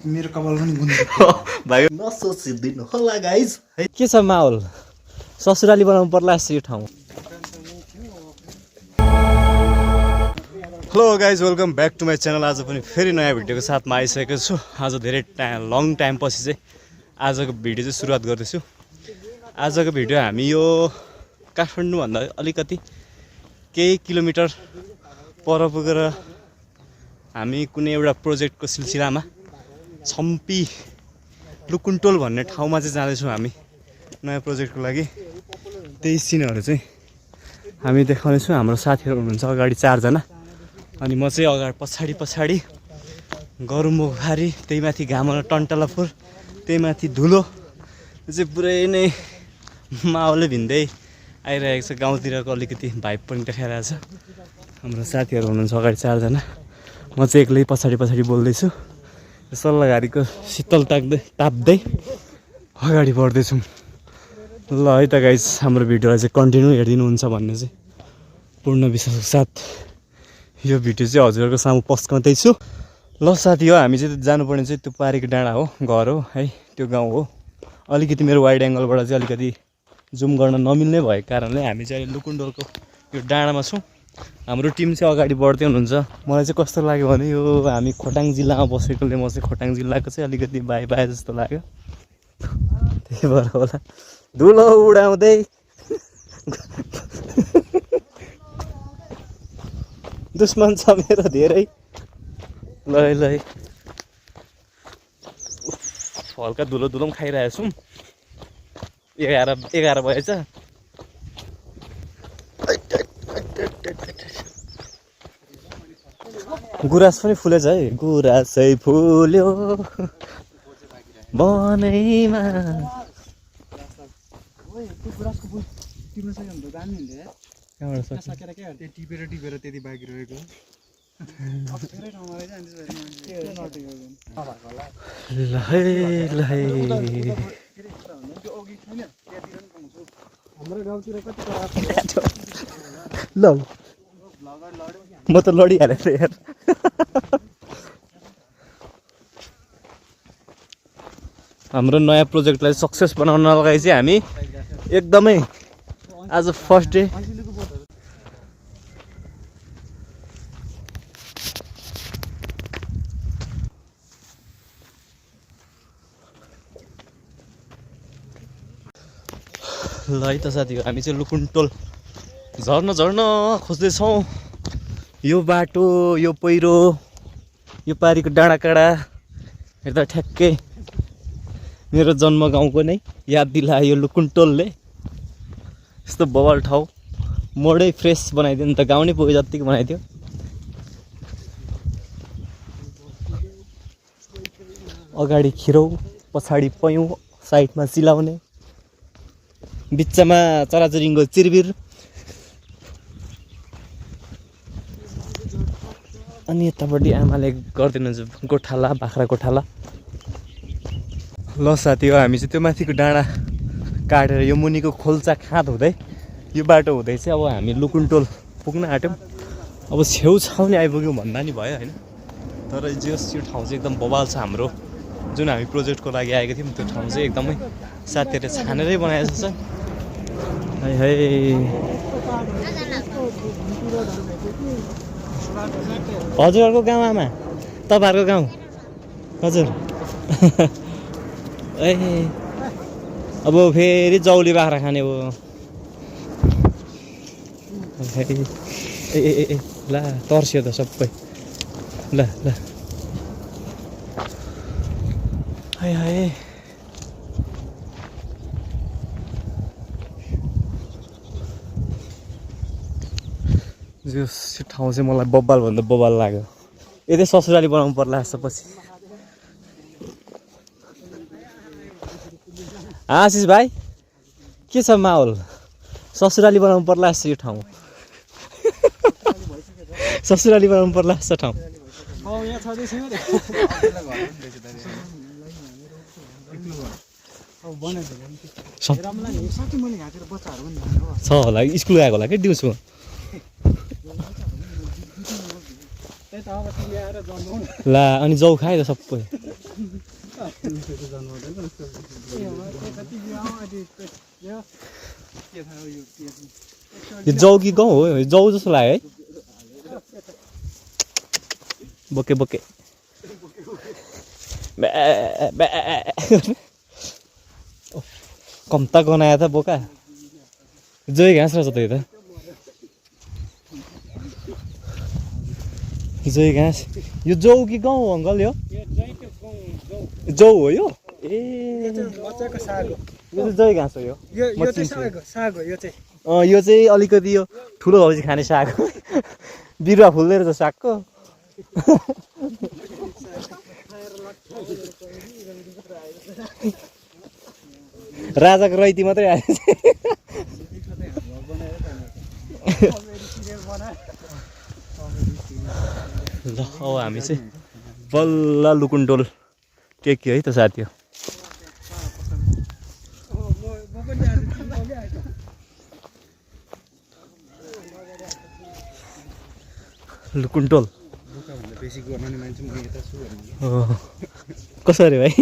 मेरो कपाल पनि गुन्दै भाइ नसोचिदिनु होला गाइज। के छ माहौल? ससुराली बनाउनु पर्ला जस्तो यो ठाउँ। Hello guys, welcome back to my channel. आज पनि फेरि नयाँ भिडियोको साथमा आइसकेको छु। आज धेरै लङ टाइम पछि चाहिँ आजको भिडियो चाहिँ सुरुवात गर्दैछु। आजको भिडियो हामी यो काठमाडौँभन्दा अलिकति केही किलोमिटर पर पुगेर हामी कुनै एउटा प्रोजेक्टको सिलसिलामा छम्पी लुकुन्टोल भन्ने ठाउँमा चाहिँ जाँदैछौँ हामी नयाँ प्रोजेक्टको लागि। त्यही सिनहरू चाहिँ हामी देखाउनेछौँ। हाम्रो साथीहरू हुनुहुन्छ अगाडि 4 जना, अनि म चाहिँ अगाडि पछाडि गरुमुखारी, त्यही माथि घाममा टन्टलापुर, त्यही माथि धुलो। त्यो चाहिँ पुरै नै माहौलै भिन्दै आइरहेको छ। गाउँतिरको अलिकति भाइब पनि देखाइरहेको छ। हाम्रो साथीहरू हुनुहुन्छ अगाडि 4 जना, म चाहिँ एक्लै पछाडि बोल्दैछु। सल्लाहघारीको शीतल ताप्दै अगाडि बढ्दैछौँ। ल है त गाइस, हाम्रो भिडियोलाई चाहिँ कन्टिन्यू हेरिदिनुहुन्छ भन्ने चाहिँ पूर्ण विश्वासको साथ यो भिडियो चाहिँ हजुरहरूको सामु पोस्ट गर्दैछु। ल साथी हो, हामी चाहिँ जानुपर्ने चाहिँ त्यो पारीको डाँडा हो, घर हो है, त्यो गाउँ हो। अलिकति मेरो वाइड एङ्गलबाट चाहिँ अलिकति जुम गर्न नमिल्ने भएको कारणले हामी चाहिँ अहिले लुकुन्डोलको यो डाँडामा छौँ। हाम्रो टिम चाहिँ अगाडि बढ्दै हुनुहुन्छ। मलाई चाहिँ कस्तो लाग्यो भने यो हामी खोटाङ जिल्लामा बसेकोले म चाहिँ खोटाङ जिल्लाको चाहिँ अलिकति बाए जस्तो लाग्यो। त्यही भएर होला धुलो उडाउँदै दुश्मन छ मेरो धेरै। ल हल्का धुलो पनि खाइरहेको छौँ। 11 भएछ। गुराँस पनि फुलेछ है, गुराँसै फुल्यो बनैमा। टिपेर त्यति बाँकी रहेको ल म त लडिहालेँ यार। हाम्रो नयाँ प्रोजेक्टलाई सक्सेस बनाउनलाई चाहिँ हामी एकदमै आज फर्स्ट डे ल है त साथी, हामी चाहिँ लुकुन्टोल झर्न खोज्दैछौँ। यो बाटो, यो पहिरो, यो पारीको डाँडाकाँडा हेर्दा ठ्याक्कै मेरो जन्म गाउँको नै याद दिलायो यो लुकुन्टोलले। यस्तो बवाल ठाउँ, मोडै फ्रेस बनाइदियो नि त, गाउँ नै पुगे जत्तिको बनाइदियो। अगाडि खिरौ, पछाडि पयौँ, साइडमा सिलाउने, बिचमा चराचुरुङ्गीको चिरबिर, अनि यतापट्टि आमाले गरिदिनुहुन्छ गोठाला, बाख्रा गोठाला। ल साथी हो, हामी चाहिँ त्यो माथिको डाँडा काटेर यो मुनिको खोल्चा खाँद हुँदै यो बाटो हुँदै चाहिँ अब हामी लुकुन्टोल पुग्न आँट्यौँ। अब छेउछाउ नै आइपुग्यौँ भन्दा नि भयो होइन। तर यो ठाउँ चाहिँ एकदम बवाल छ। हाम्रो जुन हामी प्रोजेक्टको लागि आएको थियौँ त्यो ठाउँ चाहिँ एकदमै साथीहरूले छानेरै बनाएको छ। है हजुरहरूको गाउँ आमा, तपाईँहरूको गाउँ हजुर। ए अब फेरि जौली बाख्रा खाने हो। ए ल तर्सियो त सबै। ल है यो ठाउँ चाहिँ मलाई बब्बालभन्दा बब्बाल लाग्यो। यतै ससुराली बनाउनु पर्ला जस्तो पछि। आशिष भाइ, के छ माहौल? ससुराली बनाउनु पर्ला जस्तो यो ठाउँ। ससुराली बनाउनु पर्ला जस्तो ठाउँ। छ होला, स्कुल गएको होला कि दिउँसो। त्यही त अब तिमी आएर जन्माउ न ला अनि जाउ खाए त सबै जन्माउँदैन तिमी आऊ अनि के थाहा यो यो जाउ कि गहुँ हो जाउ जस्तो लाग्यो है बोके बोके कम्ता गनायो त बोका जोइ घाँस रहेछ त यो त जोइ घाँस यो जौ कि गहुँ अङ्कल यो जौ हो यो ए मजाको साग हो यो चाहिँ जय घाँस हो यो यो चाहिँ साग हो यो चाहिँ यो चाहिँ अलिकति यो ठुलो भएपछि खाने साग हो बिरुवा फुल्दै रहेछ सागको राजाको रैती मात्रै आयो ल अब हामी चाहिँ बल्ल लुकुन्डोल टेक्यो है त साथी हो लुकुन्डोल बेसी गर्नु मान्छे म यता छु कसरी भाइ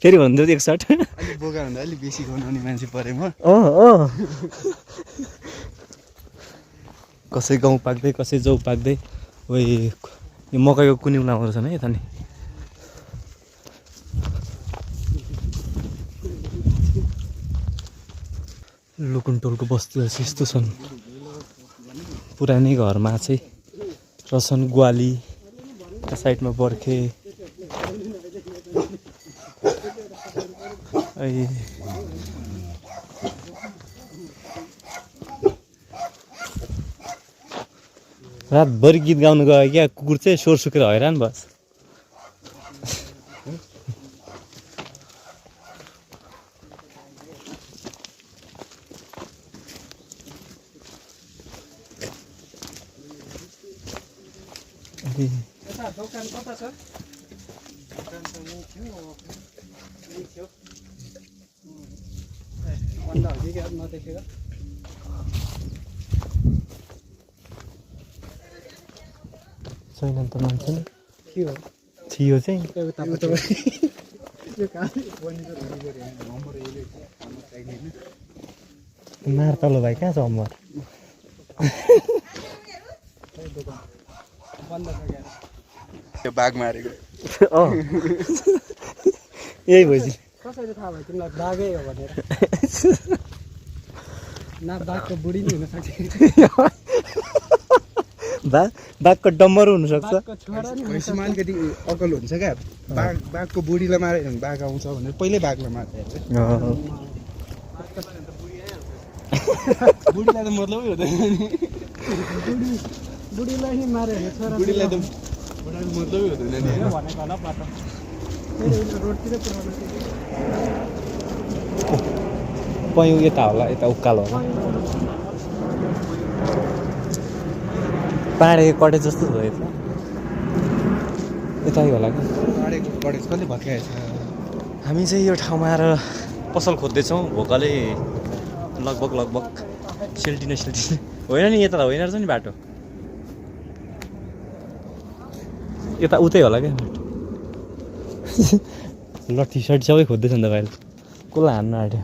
फेरि भन्दै एकसट अलिक बोका भन्दा अलिक बेसी गनाउने मान्छे परे म कसै गहुँ पाक्दै कसै जौ पाक्दै ओइ यो मकैको कुन्यु लाउँदो रहेछन् है यता नि लुकुन्टोलको बस्तीहरू चाहिँ यस्तो छन् पुरानै घरमा चाहिँ रसन ग्वाली साइडमा बर्खे रातभरि गीत गाउनु गयो क्या कुकुर चाहिँ स्वर सुकेर हैरान बस दोकान कता छ नदेखेर छैन त मान्छे के हो थियो चाहिँ मार तल भाइ कहाँ छ अमर त्यो बाघ मारेको यही भएपछि कसरी थाहा भयो तिमीलाई बाघै हो भनेर न बाघको बुढी नि हुनसक्छ बाघको डम्बरु हुनसक्छ भैँसीमा अलिकति अकल हुन्छ क्या बाघको बुढीलाई माऱ्यो भने बाघ आउँछ भनेर पहिल्यै बाघलाई मार्छ बुढीलाई त मतलबै हुँदैन बुढीलाई नि माऱ्यो भने छोरा बुढीलाई त मतलबै हुँदैन नि भनेको होला बाटो रोडतिर पयौँ यता होला यता उकालो होला पाँडेको कटेज जस्तो छ यता यतै होला कि पाँडेको कटेज कसले भत्काएछ हामी चाहिँ यो ठाउँमा आएर पसल खोज्दैछौँ भोकले लगभग सेल्टिने होइन नि यता त होइन रहेछ नि बाटो यता उतै होला क्या लट्ठी सट्ठी सबै खोज्दैछ नि त भाइले कसलाई हान्नु आँट्यो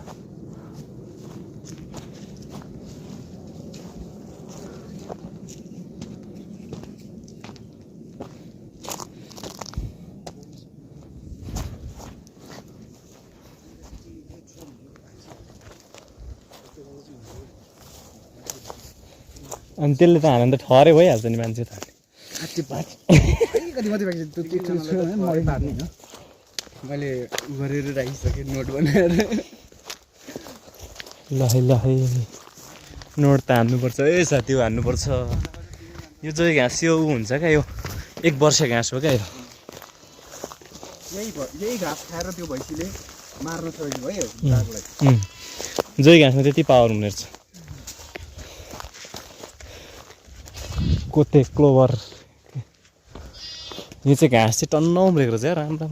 अनि त्यसले त हान त ठहरै भइहाल्छ नि मान्छे त मैले गरेर राखिसकेँ नोट बनाएर ल है नोट त हान्नुपर्छ ए साथी हो हान्नुपर्छ यो चाहिँ घाँस यो हुन्छ क्या यो 1 वर्ष घाँस हो क्या यो यही घाँस खाएर त्यो भैँसीले मार्न छोड्नु भयो बाघलाई जोइ घाँसमा त्यति पावर हुने रहेछ कोते क्लोभर यो चाहिँ घाँस चाहिँ टन्न उम्रेको रहेछ यार राम्रो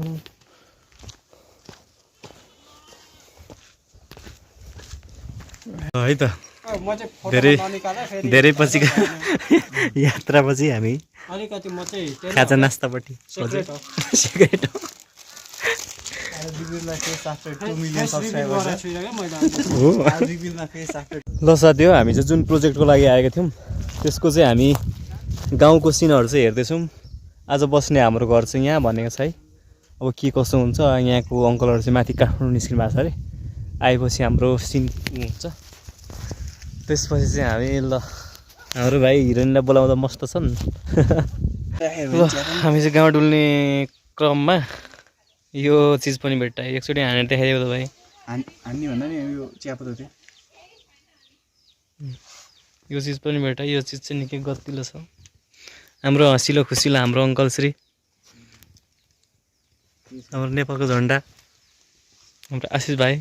है त म चाहिँ फोटो धेरै- ननिकाले फेरि धेरै पछिको यात्रापछि हामी अलिकति म चाहिँ खाजा नास्तापट्टि सेक्रेट हो सिगरेट हो। दिदीलाई face after 2 face million reveal subscriber गरेको छुइनँ क्या मैले हो रिभिलमा फेस आफ्टर ल साथी हो हामी चाहिँ जुन प्रोजेक्टको लागि आएका थियौँ त्यसको चाहिँ हामी गाउँको सिनहरू चाहिँ हेर्दैछौँ। आज बस्ने हाम्रो घर चाहिँ यहाँ भनेको छ है। अब के कसो हुन्छ यहाँको अङ्कलहरू चाहिँ माथि काठमाडौँ निस्किनु भएको छ अरे। आएपछि हाम्रो सिन हुन्छ त्यसपछि चाहिँ हामी ल हाम्रो भाइ हिरोइनलाई बोलाउँदा मस्त छन्। ल हामी चाहिँ गाउँ डुल्ने क्रममा यो चिज पनि भेट्टायो। एकचोटि हानेर देखाइदिएको त भाइ। हान्ने भन्दा नि यो चियापत्ता थियो। यो चिज पनि भेटायो। यो चिज चाहिँ निकै गतिलो छ। हाम्रो हँसिलो खुसिलो हाम्रो अङ्कल श्री हाम्रो नेपालको झन्डा हाम्रो आशिष भाइ।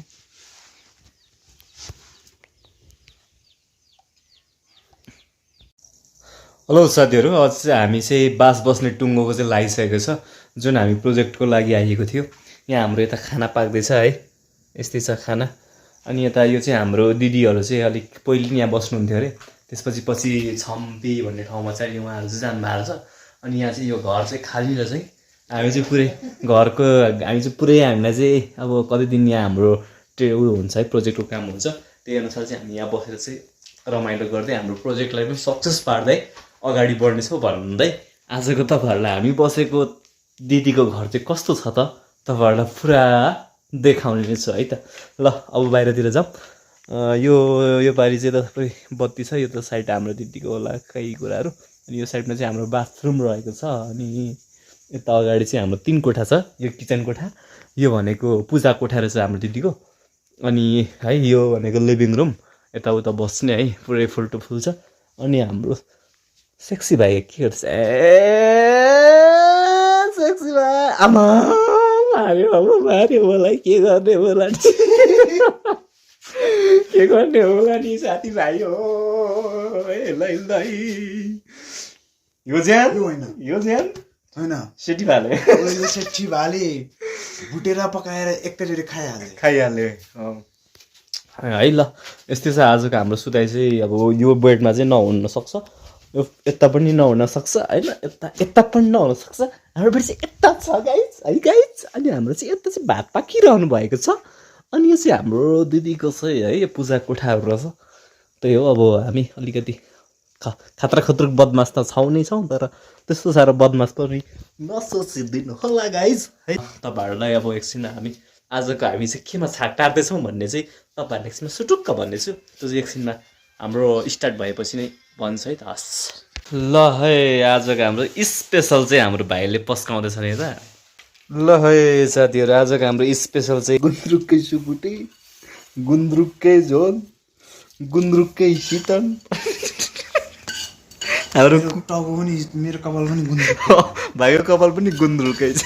हेलो साथीहरू आज चाहिँ हामी चाहिँ बास बस्ने टुङ्गोको चाहिँ लागिसकेको छ जुन हामी प्रोजेक्टको लागि आइएको थियो। यहाँ हाम्रो यता खाना पाक्दैछ है। यस्तै छ खाना। अनि यता यो चाहिँ हाम्रो दिदीहरू चाहिँ अलिक पहिले नि यहाँ बस्नुहुन्थ्यो अरे। त्यसपछि पछि छम्पी भन्ने ठाउँमा चाहिँ उहाँहरू चाहिँ जानुभएको छ। अनि यहाँ चाहिँ यो घर चाहिँ खाली रहेछ है। हामी चाहिँ पुरै घरको हामी चाहिँ पुरै हामीलाई चाहिँ अब कति दिन यहाँ हाम्रो उयो हुन्छ है प्रोजेक्टको काम हुन्छ त्यही अनुसार चाहिँ हामी यहाँ बसेर चाहिँ रमाइलो गर्दै हाम्रो प्रोजेक्टलाई पनि सक्सेस पार्दै अगाडि बढ्नेछौँ भन्दै आजको तपाईँहरूलाई हामी बसेको दिदीको घर चाहिँ कस्तो छ त तपाईँहरूलाई पुरा देखाउने नै छु है त। ल अब बाहिरतिर जाऊँ। यो पालि चाहिँ तपाईँ बत्ती छ। यो त साइड हाम्रो दिदीको होला केही कुराहरू। अनि यो साइडमा चाहिँ हाम्रो बाथरुम रहेको छ। अनि यता अगाडि चाहिँ हाम्रो 3 कोठा छ। यो किचन कोठा यो भनेको पूजा कोठा रहेछ हाम्रो दिदीको। अनि है यो भनेको लिभिङ रुम यताउता बस्ने है पुरै फुल टु फुल छ। अनि हाम्रो सेक्सी भाइ के गर्छ ए सेक्सी भाइ आमा मार्यो होला के गर्ने होला नि के गर्ने होला नि साथीभाइ हो यो ज्यान यो ज्यान होइन सेठी भाले यो सेठी भाले भुटेर पकाएर एकैचोटि खाइहाल्यो है। ल यस्तै छ आजको हाम्रो सुताइ चाहिँ। अब यो बेडमा चाहिँ नहुन सक्छ। यो यता पनि नहुन सक्छ होइन। यता पनि नहुन सक्छ। हाम्रो बेड चाहिँ यता छ गाइस है गाइस। अनि हाम्रो चाहिँ यता चाहिँ भात पाकिरहनु भएको छ। अनि यो चाहिँ हाम्रो दिदीको चाहिँ है यो पूजा कोठाहरू रहेछ। त्यही हो अब हामी अलिकति खतरा खतरुक बदमास त छौँ नै छौँ तर त्यस्तो साह्रो बदमास पनि नसोचिदिनु होला गाइज है। तपाईँहरूलाई अब एकछिन हामी आजको हामी चाहिँ केमा छाक टार्दैछौँ भन्ने चाहिँ तपाईँहरूले एकछिनमा सुटुक्क भन्नेछु। त्यो चाहिँ एकछिनमा हाम्रो स्टार्ट भएपछि नै भन्छ है त। हस् ल है आजको हाम्रो स्पेसल चाहिँ हाम्रो भाइले पस्काउँदैछ नि त। ल है साथीहरू आजको हाम्रो स्पेसल चाहिँ गुन्द्रुककै सुकुटी गुन्द्रुककै झोल गुन्द्रुककै शीतल हाम्रो टाउको पनि मेरो कपाल पनि गुन्द्रुक भाइको कपाल पनि गुन्द्रुकै छ।